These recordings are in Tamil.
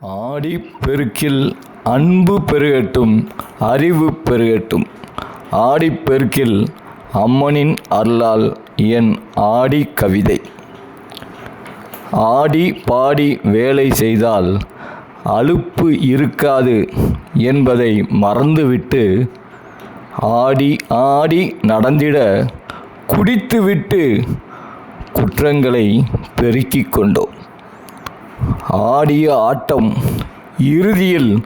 ஆடிப்பெருக்கில் அன்பு பெருகட்டும், அறிவு பெருகட்டும். ஆடிப்பெருக்கில் அம்மனின் அருளால் என் ஆடி கவிதை. ஆடி பாடி வேலை செய்தால் அலுப்பு இருக்காது என்பதை மறந்துவிட்டு, ஆடி ஆடி நடந்திட குடித்துவிட்டு குற்றங்களை பெருக்கிக் கொண்டோம். ஆடிய ஆட்டம் இறுதியில்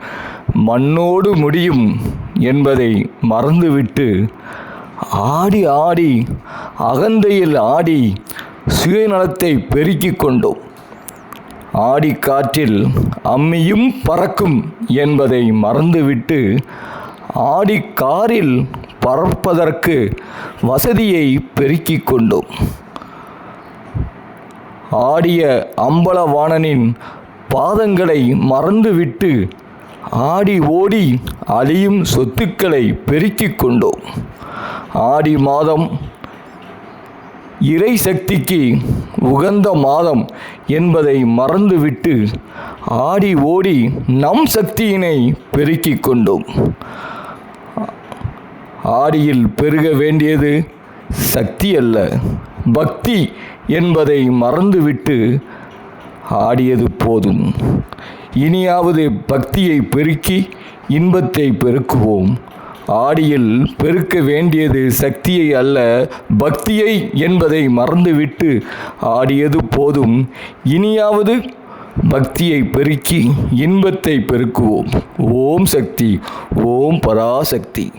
மண்ணோடு முடியும் என்பதை மறந்துவிட்டு, ஆடி ஆடி அகந்தையில் ஆடி சுயநலத்தை பெருக்கிக் கொண்டோம். ஆடிக்காற்றில் அம்மியும் பறக்கும் என்பதை மறந்துவிட்டு, ஆடிக்காரில் பறப்பதற்கு வசதியை பெருக்கிக் கொண்டோம். ஆடிய அம்பலவாணனின் பாதங்களை மறந்துவிட்டு, ஆடி ஓடி அழியும் சொத்துக்களை பெருக்கிக் கொண்டோம். ஆடி மாதம் இறை சக்திக்கு உகந்த மாதம் என்பதை மறந்துவிட்டு, ஆடி ஓடி நம் சக்தியினை பெருக்கிக் கொண்டோம். ஆடியில் பெருக வேண்டியது சக்தி அல்ல, பக்தி என்பதை மறந்துவிட்டு ஆடியது போதும். இனியாவது பக்தியை பெருக்கி இன்பத்தை பெருக்குவோம். ஆடியில் பெருக்க வேண்டியது சக்தியை அல்ல, பக்தியை என்பதை மறந்துவிட்டு ஆடியது போதும். இனியாவது பக்தியை பெருக்கி இன்பத்தை பெருக்குவோம். ஓம் சக்தி, ஓம் பராசக்தி.